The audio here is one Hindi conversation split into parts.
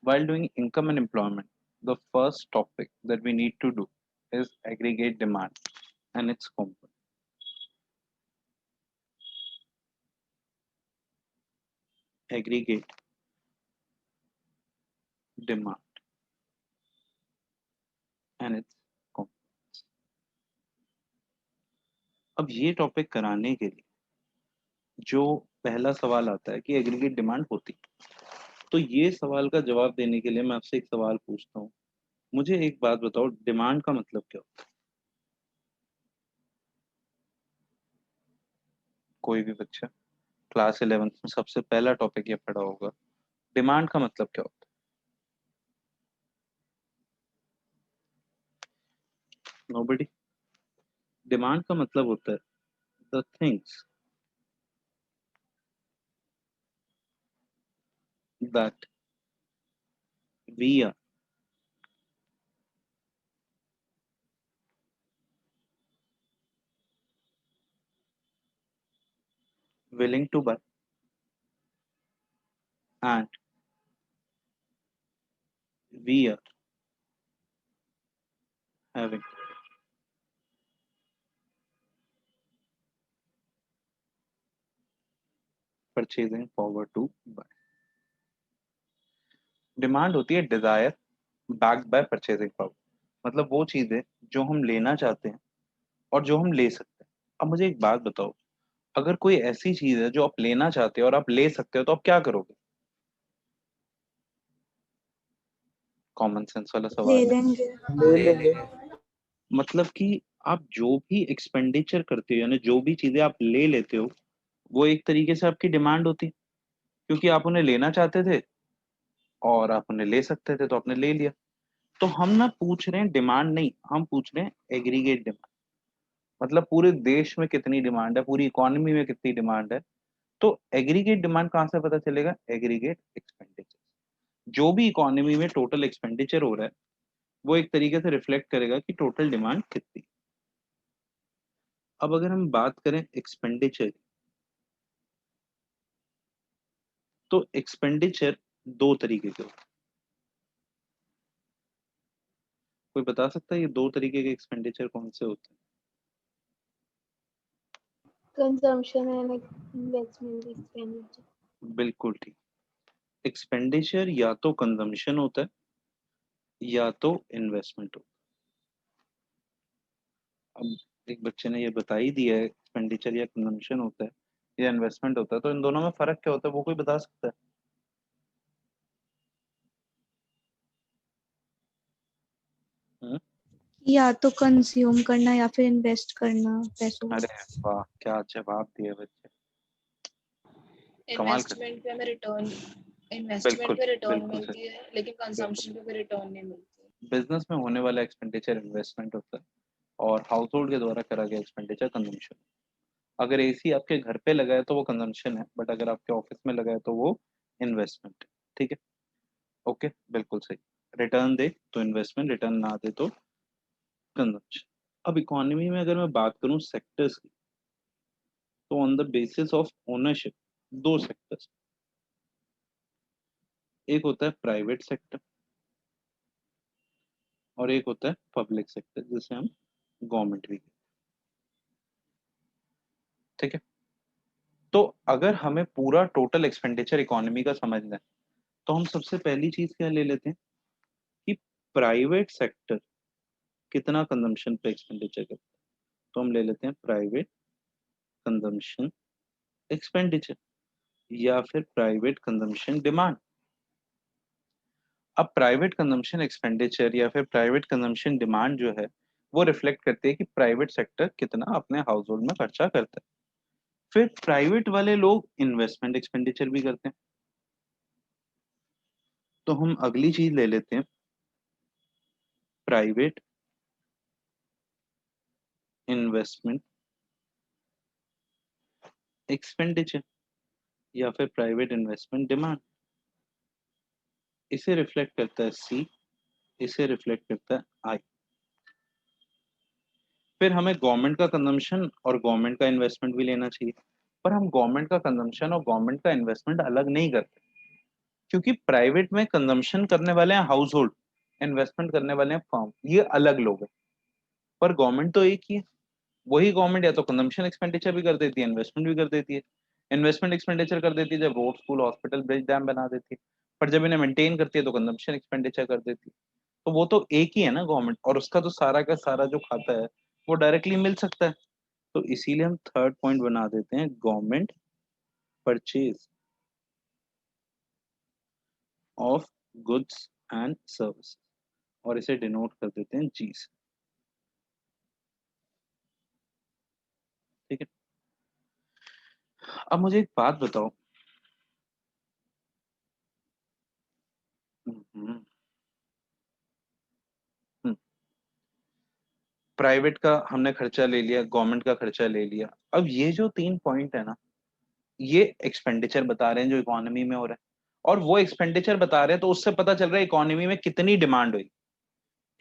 While doing income and employment, the first topic that we need to do is aggregate demand and its component. Aggregate demand and its components. अब ये टॉपिक कराने के लिए जो पहला सवाल आता है कि एग्रीगेट डिमांड होती, तो ये सवाल का जवाब देने के लिए मैं आपसे एक सवाल पूछता हूँ। मुझे एक बात बताओ, डिमांड का मतलब क्या होता है? कोई भी बच्चा क्लास 11th में सबसे पहला टॉपिक ये पढ़ा होगा, डिमांड का मतलब क्या होता है? नोबडी। डिमांड का मतलब होता है the things that we are willing to buy and we are having purchasing power to buy. Demand होती है desire backed by purchasing power. मतलब वो चीजें जो हम लेना चाहते हैं और जो हम ले सकते हैं। अब मुझे एक बात बताओ, अगर कोई ऐसी चीज है जो आप लेना चाहते हो और आप ले सकते हो, तो आप क्या करोगे? कॉमन सेंस वाला ले सवाल है। लेंगे। ले ले लेंगे। लेंगे। मतलब कि आप जो भी एक्सपेंडिचर करते हो, यानी जो भी चीजें आप ले लेते हो, वो एक तरीके से आपकी डिमांड होती है, क्योंकि आप उन्हें लेना चाहते थे और आप उन्हें ले सकते थे, तो आपने ले लिया। तो हम ना पूछ रहे हैं डिमांड नहीं, हम पूछ रहे हैं एग्रीगेट डिमांड। मतलब पूरे देश में कितनी डिमांड है, पूरी इकोनॉमी में कितनी डिमांड है। तो एग्रीगेट डिमांड कहाँ से पता चलेगा? Aggregate expenditure. जो भी इकोनॉमी में टोटल एक्सपेंडिचर हो रहा है, वो एक तरीके से रिफ्लेक्ट करेगा कि टोटल डिमांड कितनी। अब अगर हम बात करें एक्सपेंडिचर, तो एक्सपेंडिचर दो तरीके के होते हैं। कोई बता सकता है ये दो तरीके के एक्सपेंडिचर कौन से होते कंजम्पशन एंड इन्वेस्टमेंट एक्सपेंडिचर। हैं? बिल्कुल ठीक। एक्सपेंडिचर या तो कंजम्पशन होता है या तो इन्वेस्टमेंट होता है। अब एक बच्चे ने ये बता ही दिया है एक्सपेंडिचर या कंजम्पशन होता है या इन्वेस्टमेंट होता है, तो इन दोनों में फर्क क्या होता है, वो कोई बता सकता है? हम्म? या तो कंज्यूम करना या फिर इन्वेस्ट करना पैसों अरे को। वाह, क्या जवाब दिया बच्चे, कमाल कर। इन्वेस्टमेंट पे हमें रिटर्न बिल्कुल इन्वेस्टमेंट पे रिटर्न बिल्कुल सही। मिलती है, लेकिन बिल्कुल, कंजम्पशन पे कोई रिटर्न नहीं मिलती। बिजनेस में होने वाला एक्सपेंडिचर इन्वेस्टमेंट होता है और हाउस होल्ड के द्वारा करा गया एक्सपेंडिचर कंजम्पशन। अगर एसी आपके घर पे लगा है तो वो कंजम्पशन है, बट अगर आपके ऑफिस में लगा है तो वो इन्वेस्टमेंट है। ठीक है, ओके, बिल्कुल सही। रिटर्न दे तो इन्वेस्टमेंट, रिटर्न ना दे तो कंजम्पशन। अब इकोनॉमी में अगर मैं बात करूं सेक्टर्स की, तो on the basis of ownership दो सेक्टर्स, एक होता है प्राइवेट सेक्टर और एक होता है पब्लिक सेक्टर, जिसे हम गवर्नमेंट भी कहते हैं। ठीक है, तो अगर हमें पूरा टोटल एक्सपेंडिचर इकोनॉमी का समझना है, तो हम सबसे पहली चीज क्या ले लेते हैं कि प्राइवेट सेक्टर कितना कंजम्पशन पे एक्सपेंडिचर करता है। तो हम ले लेते हैं प्राइवेट कंजम्पशन एक्सपेंडिचर या फिर प्राइवेट कंजम्पशन डिमांड। अब प्राइवेट कंजम्पशन एक्सपेंडिचर या फिर प्राइवेट कंजम्पशन डिमांड जो है, वो रिफ्लेक्ट करती है कि प्राइवेट सेक्टर कितना अपने हाउस होल्ड में खर्चा करता है। फिर प्राइवेट वाले लोग इन्वेस्टमेंट एक्सपेंडिचर भी करते हैं। तो हम अगली चीज ले लेते हैं प्राइवेट इन्वेस्टमेंट एक्सपेंडिचर या फिर प्राइवेट इन्वेस्टमेंट डिमांड। इसे रिफ्लेक्ट करता है सी, इसे रिफ्लेक्ट करता है आई। फिर हमें गवर्नमेंट का कंजम्पशन और गवर्नमेंट का इन्वेस्टमेंट भी लेना चाहिए, पर हम गवर्नमेंट का कंजम्पशन और गवर्नमेंट का इन्वेस्टमेंट अलग नहीं करते। क्योंकि प्राइवेट में कंजम्पशन करने वाले हैं हाउस होल्ड, इन्वेस्टमेंट करने वाले हैं फर्म, ये अलग लोग हैं। पर गवर्नमेंट तो एक ही है। वही गवर्नमेंट या तो कंजम्पशन एक्सपेंडिचर भी कर देती है, इन्वेस्टमेंट भी कर देती है। इन्वेस्टमेंट एक्सपेंडिचर कर देती है जब road, school, hospital, bridge, dam बना देती है। पर जब इन्हें मेंटेन करती है तो कंजम्पशन एक्सपेंडिचर कर देती है। तो वो तो एक ही है ना गवर्नमेंट, और उसका तो सारा का सारा जो खाता है वो डायरेक्टली मिल सकता है। तो इसीलिए हम थर्ड पॉइंट बना देते हैं government purchase of goods and service, और इसे डिनोट कर देते हैं जी से। ठीक है, अब मुझे एक बात बताओ। हम्म, प्राइवेट का हमने खर्चा ले लिया, गवर्नमेंट का खर्चा ले लिया। अब ये जो 3 पॉइंट है ना, ये एक्सपेंडिचर बता रहे हैं जो इकोनॉमी में हो रहा है, और वो एक्सपेंडिचर बता रहे हैं तो उससे पता चल रहा है इकोनॉमी में कितनी डिमांड हुई।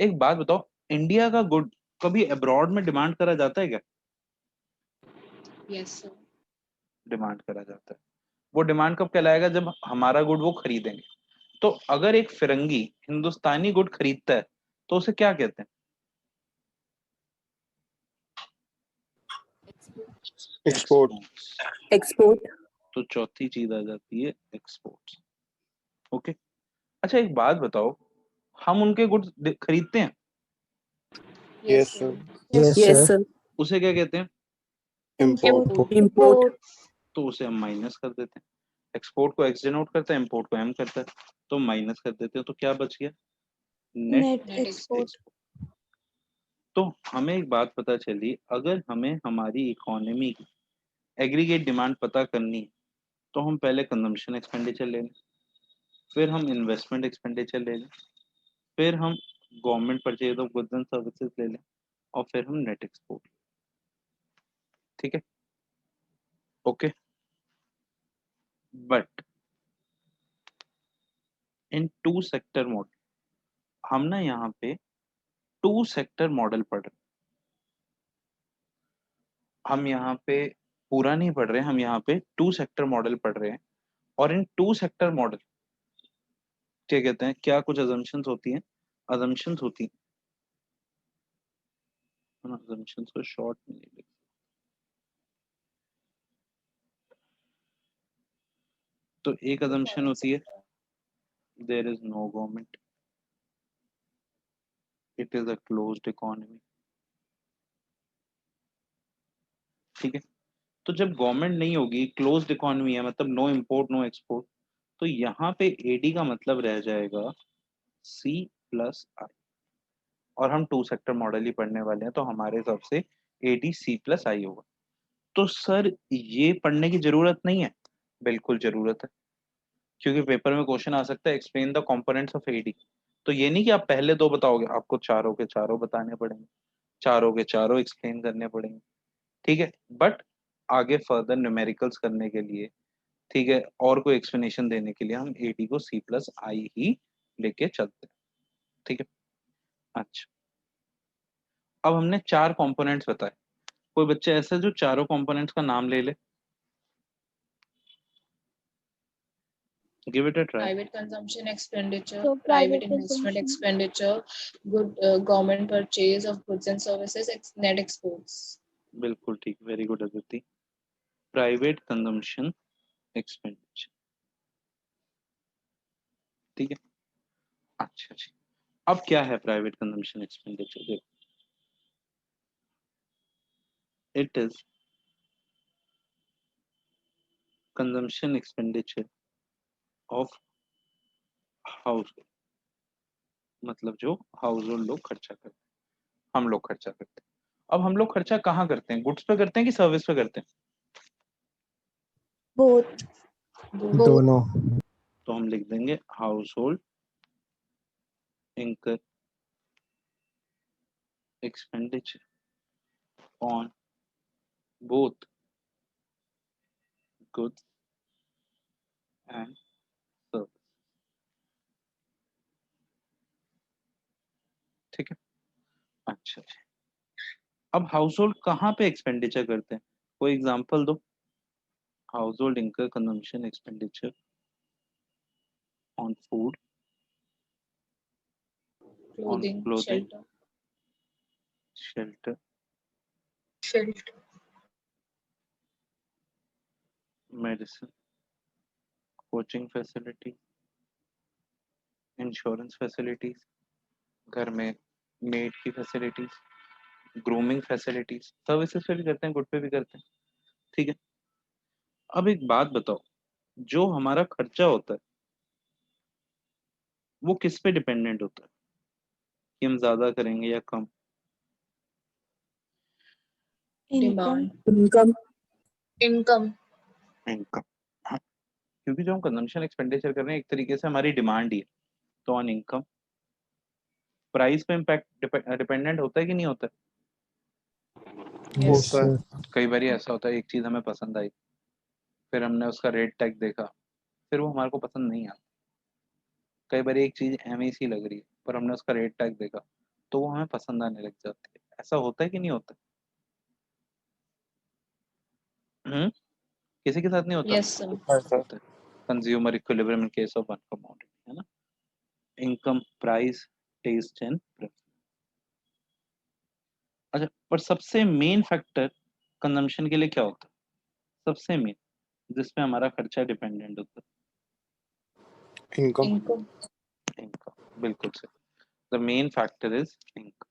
एक बात बताओ, इंडिया का गुड कभी अब्रॉड में डिमांड करा जाता है क्या? Yes, sir. डिमांड करा जाता है। वो डिमांड कब कहलाएगा? जब हमारा गुड वो खरीदेंगे। तो अगर एक फिरंगी हिंदुस्तानी गुड खरीदता है तो उसे क्या कहते हैं? एक्सपोर्ट। एक्सपोर्ट। तो चौथी चीज आ जाती है एक्सपोर्ट। ओके, अच्छा एक बात बताओ, हम उनके गुड्स खरीदते हैं, यस सर। Yes sir. उसे क्या कहते हैं? इम्पोर्ट। इंपोर्ट। तो उसे हम माइनस कर देते हैं। एक्सपोर्ट को एक्स डिनोट करता है, इंपोर्ट को एम करता है, तो माइनस कर देते हैं। तो क्या बच गया? Net net Net export. Export. तो हमें एक बात पता चली, अगर हमें हमारी इकोनॉमी की एग्रीगेट डिमांड पता करनी है तो हम पहले कंजम्पशन एक्सपेंडिचर ले लें, फिर हम इन्वेस्टमेंट एक्सपेंडिचर ले लें, फिर हम government purchase of goods and services ले लें, और फिर हम नेट एक्सपोर्ट। ठीक है, okay. But in two sector model, हम ना यहाँ पे टू सेक्टर मॉडल पढ़ रहे हैं। हम यहाँ पे पूरा नहीं पढ़ रहे हैं, हम यहाँ पे टू सेक्टर मॉडल पढ़ रहे हैं। और इन टू सेक्टर मॉडल क्या कहते हैं, क्या कुछ अजम्पशंस होती हैं, अजम्पशंस होती हैं, अजम्पशंस को शॉर्ट में नहीं लिख। तो एक अजम्पशन होती है, there is no government, it is a closed economy. ठीक है, तो जब गवर्नमेंट नहीं होगी, क्लोज्ड इकोनॉमी है, मतलब नो इंपोर्ट नो एक्सपोर्ट, तो यहाँ पे एडी का मतलब रह जाएगा सी प्लस आई। और हम टू सेक्टर मॉडल ही पढ़ने वाले हैं, तो हमारे हिसाब से एडी सी प्लस आई होगा। तो सर ये पढ़ने की जरूरत नहीं है? बिल्कुल जरूरत है, क्योंकि पेपर में क्वेश्चन आ सकता है explain the components of AD. तो ये नहीं कि आप पहले दो बताओगे, आपको चारों के चारों बताने पड़ेंगे, चारों के चारों एक्सप्लेन करने पड़ेंगे। ठीक है, बट आगे फर्दर न्यूमेरिकल्स करने के लिए, ठीक है, और कोई एक्सप्लेनेशन देने के लिए हम एडी को सी प्लस आई ही लेके चलते हैं। ठीक है, अच्छा। अब हमने चार कंपोनेंट्स बताए, कोई बच्चे ऐसे जो चारों कंपोनेंट्स का नाम ले ले, give it a try. private consumption expenditure, So private private investment consumption. expenditure, good government purchase of goods and services, net exports. बिल्कुल ठीक, very good Aditi. Private consumption expenditure. ठीक है, अच्छा जी। अब क्या है प्राइवेट कंजम्पशन एक्सपेंडिचर? देखो, it is consumption expenditure of house, मतलब जो हाउस होल्ड लोग खर्चा करते हैं, हम लोग खर्चा करते हैं। अब हम लोग खर्चा कहाँ करते हैं, गुड्स पे करते हैं कि सर्विस पे करते हैं? बोथ। दोनों। तो हम लिख देंगे house hold incur expenditure on both goods and service। ठीक है, अच्छा जी। अब हाउस होल्ड कहाँ पे एक्सपेंडिचर करते हैं, कोई एग्जांपल दो। हाउस होल्ड इंकर consumption expenditure on food, clothing, clothing. shelter, shelter, medicine, coaching facility, insurance facilities, घर में मेड की फैसिलिटीज, ग्रूमिंग फैसिलिटीज, सर्विसेज पे भी करते हैं, गुड पे भी करते हैं, ठीक है। अब एक बात बताओ, जो हमारा खर्चा होता है वो किस पे डिपेंडेंट होता है कि हम ज्यादा करेंगे या कम? Income, demand, income, income. हाँ, क्योंकि जो हम कंजम्पशन एक्सपेंडिचर कर रहे हैं एक तरीके से हमारी डिमांड ही है, तो ऑन इनकम। प्राइस पे इम्पैक्ट डिपेंडेंट होता है कि नहीं होता है? Yes, yes, sir. sir, कई बार ऐसा होता है एक चीज हमें पसंद आई, फिर हमने उसका रेट टैग देखा, फिर वो हमारे को पसंद नहीं आता। कई बार एक चीज एम सी लग रही है पर हमने उसका रेट टैग देखा तो वो हमें पसंद आने लग जाती है। ऐसा होता है कि नहीं होता? किसी के साथ नहीं होता? yes sir, Yes, sir. होता है। Consumer equilibrium in case of one commodity, है ना? Income, price, taste and preference. अच्छा, पर सबसे मेन फैक्टर कंजम्पशन के लिए क्या होता है? सबसे मेन जिसपे हमारा खर्चा डिपेंडेंट होता Income. income, है? इनकम, बिल्कुल सही। The main factor is income.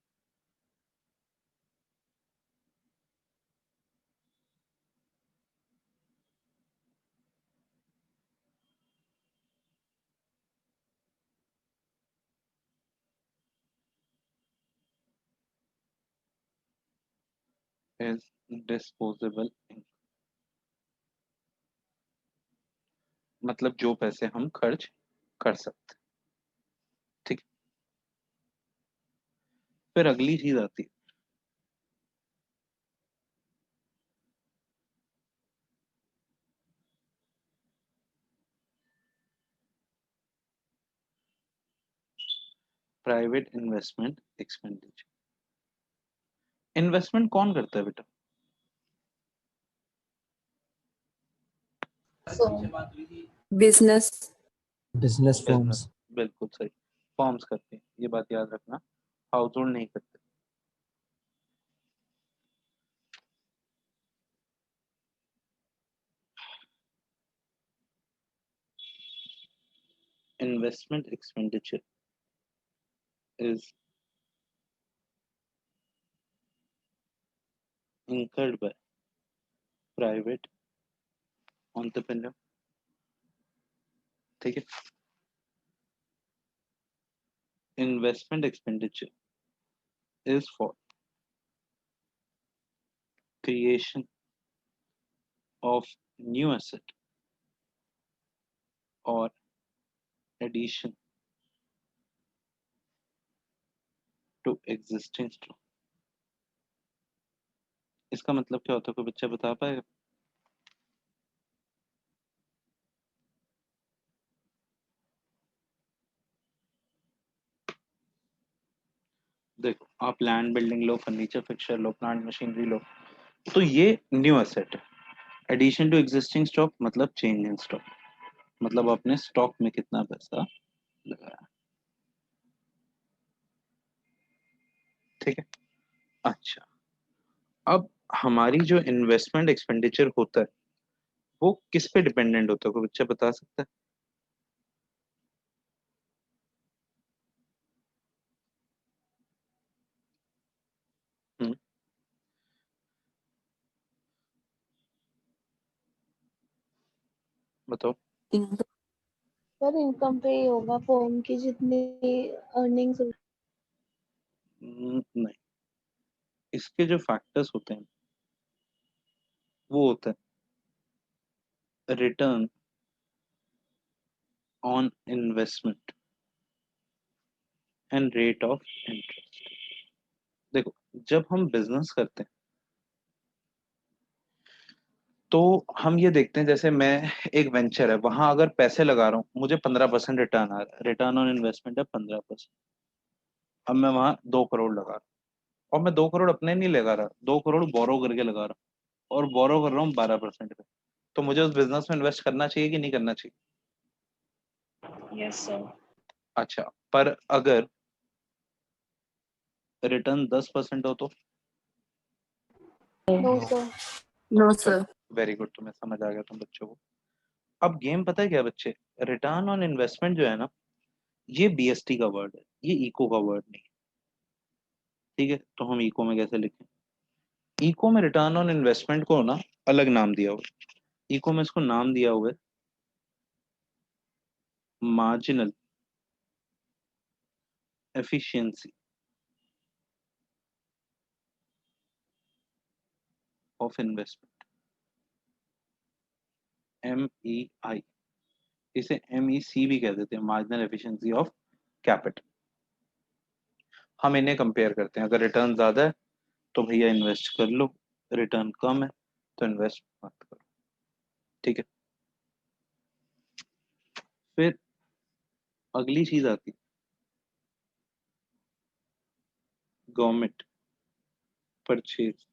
is disposable income, मतलब जो पैसे हम खर्च कर सकते हैं, ठीक है। फिर अगली चीज आती है प्राइवेट इन्वेस्टमेंट एक्सपेंडिचर। इन्वेस्टमेंट कौन करता है बेटा? firm, business, business business, firms, बिल्कुल सही। फॉर्म्स करते हैं, ये बात याद रखना, हाउस होल्ड नहीं करते। Investment expenditure is incurred by private entrepreneur, ठीक है। Investment expenditure is for creation of new asset or addition to existing stock। इसका मतलब क्या होता है, कोई बच्चा बता पाएगा? देखो, आप लैंड बिल्डिंग लो, फर्नीचर फिक्सचर लो, प्लांट मशीनरी लो, तो ये न्यू एसेट है। एडिशन टू एग्जिस्टिंग स्टॉक मतलब चेंज इन स्टॉक, मतलब आपने स्टॉक में कितना पैसा लगाया, ठीक है। अच्छा, अब हमारी जो इन्वेस्टमेंट एक्सपेंडिचर होता है वो किस पे डिपेंडेंट होता है, कोई बच्चा बता सकता है? हम्म, बताओ। income, पर इनकम पे ही होगा, फर्म की जितनी अर्निंग्स। नहीं, इसके जो फैक्टर्स होते हैं वो होता है return on investment and rate of interest. देखो, जब हम बिजनेस करते हैं तो हम ये देखते हैं, जैसे मैं एक वेंचर है वहां अगर पैसे लगा रहा हूँ मुझे 15% रिटर्न आ रहा है, रिटर्न ऑन इन्वेस्टमेंट है 15%। अब मैं वहां 2 करोड़ लगा रहा हूँ, और मैं 2 करोड़ अपने नहीं लगा रहा, 2 करोड़ बोरो करके लगा रहा हूँ, और बोरो कर रहा हूँ 12% पे, तो मुझे उस बिजनेस में इन्वेस्ट करना चाहिए कि नहीं करना चाहिए? Yes, sir. अच्छा, पर अगर रिटर्न 10% हो तो? No No. सर। No, sir. वेरी गुड, तुम्हें समझ आ गया तुम बच्चों को। अब गेम पता है क्या बच्चे, रिटर्न ऑन इन्वेस्टमेंट जो है ना, ये बीएसटी का वर्ड है, ये इको का वर्ड नहीं है। ठीक है, तो हम इको में कैसे लिखें? इको में रिटर्न ऑन इन्वेस्टमेंट को ना अलग नाम दिया हुआ है। इको में इसको नाम दिया हुआ है marginal efficiency of investment, MEI। इसे MEC भी कह देते हैं, मार्जिनल एफिशिएंसी ऑफ कैपिटल। हम इन्हें कंपेयर करते हैं, अगर रिटर्न ज्यादा है तो भैया इन्वेस्ट कर लो, रिटर्न कम है तो इन्वेस्ट मत करो। ठीक है, फिर अगली चीज आती है government purchase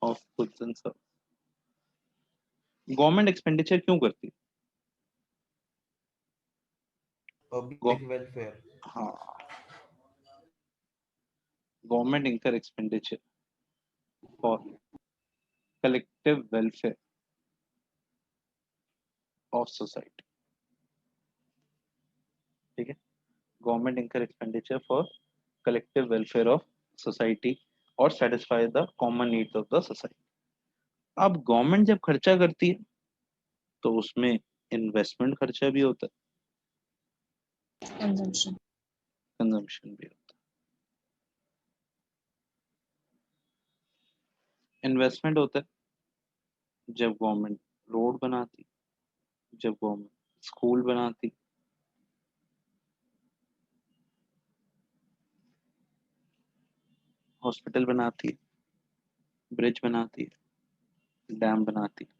of goods and service. Government expenditure क्यों करती है? Public welfare. हाँ, government incur expenditure for collective welfare of society. ठीक है, government incur expenditure for collective welfare of society और satisfy the common needs of the society. अब गवर्नमेंट जब खर्चा करती है तो उसमें इन्वेस्टमेंट खर्चा भी होता है, Consumption. कंजम्पशन भी होता है। इन्वेस्टमेंट होता है जब गवर्नमेंट रोड बनाती, जब गवर्नमेंट स्कूल बनाती, हॉस्पिटल बनाती है, ब्रिज बनाती है, डैम बनाती है।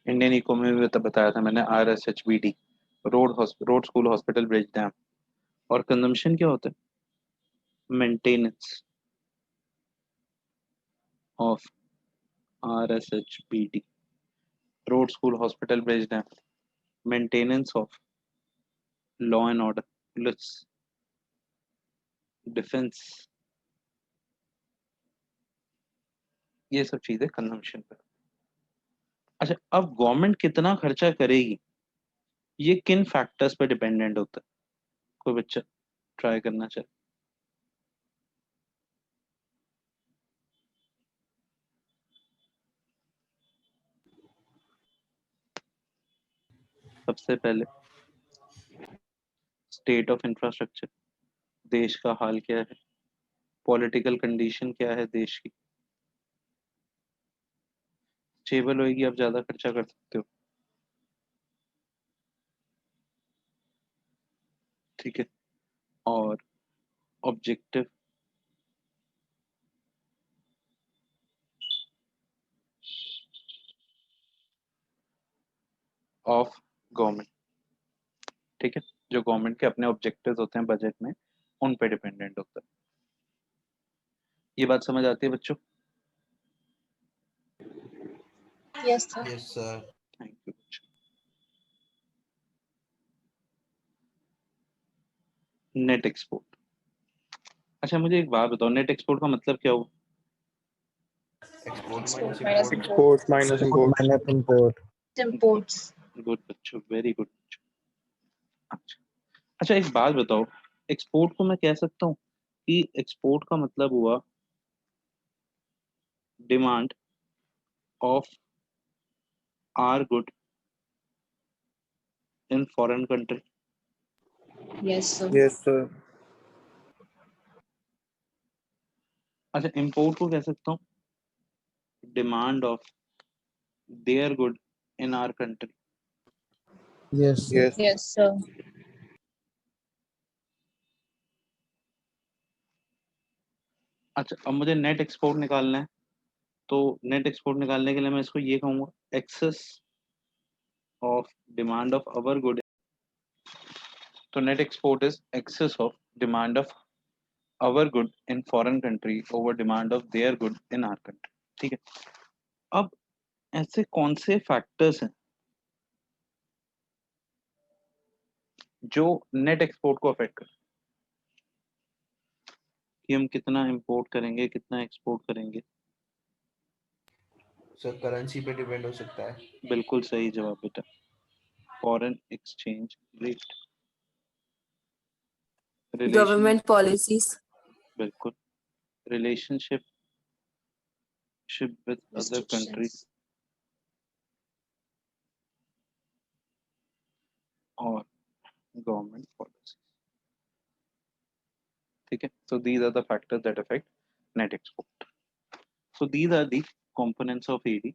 इंडियन इकोनॉमी में तो बताया था मैंने, RSHBD, road school hospital bridge dam. और कंजम्पशन क्या होता है? Maintenance of RSHBD, road school hospital bridge dam, maintenance of law and order, police, defence, ये सब चीजें कंजम्पशन पर। अच्छा, अब गवर्नमेंट कितना खर्चा करेगी ये किन फैक्टर्स पर डिपेंडेंट होता है? कोई बच्चा ट्राई करना चाहे? सबसे पहले स्टेट ऑफ इंफ्रास्ट्रक्चर, देश का हाल क्या है, पॉलिटिकल कंडीशन क्या है देश की। स्टेबल होएगी आप ज्यादा खर्चा कर सकते हो। ठीक है, और ऑब्जेक्टिव ऑफ गवर्नमेंट। ठीक है, जो गवर्नमेंट के अपने ऑब्जेक्टिव्स होते हैं बजट में, उन पे डिपेंडेंट होता है। ये बात समझ आती है बच्चों? Yes sir. Yes, sir. Thank you बच्चों। Net export. अच्छा, मुझे एक बात बताओ, नेट एक्सपोर्ट का मतलब क्या हुआ? Export Export minus minus import. import. Export minus import. minus import. Imports. Good बच्चों, वेरी गुड बच्चों। अच्छा अच्छा, एक बात बताओ, एक्सपोर्ट को मैं कह सकता हूँ कि एक्सपोर्ट का मतलब हुआ demand of our good in foreign country. Yes, sir. Yes, sir. अच्छा, इंपोर्ट को कह सकता हूँ demand of their good in our country. Yes. Yes. Yes, sir. अच्छा, अब मुझे नेट एक्सपोर्ट निकालना है, तो नेट एक्सपोर्ट निकालने के लिए मैं इसको ये कहूँगा excess of demand of our good. तो net export is excess of demand of our good in foreign country over demand of their good in our country. ठीक है, अब ऐसे कौन से फैक्टर्स हैं जो नेट एक्सपोर्ट को अफेक्ट कर, कि हम कितना इंपोर्ट करेंगे कितना एक्सपोर्ट करेंगे। सर करेंसी पे डिपेंड हो सकता है। बिल्कुल सही जवाब बेटा, foreign exchange rate. Government policies. बिल्कुल, relationship with other countries Restrictions. और गवर्नमेंट पॉलिसी। ठीक है, so these are the factors that affect net export. So these are the components of AD.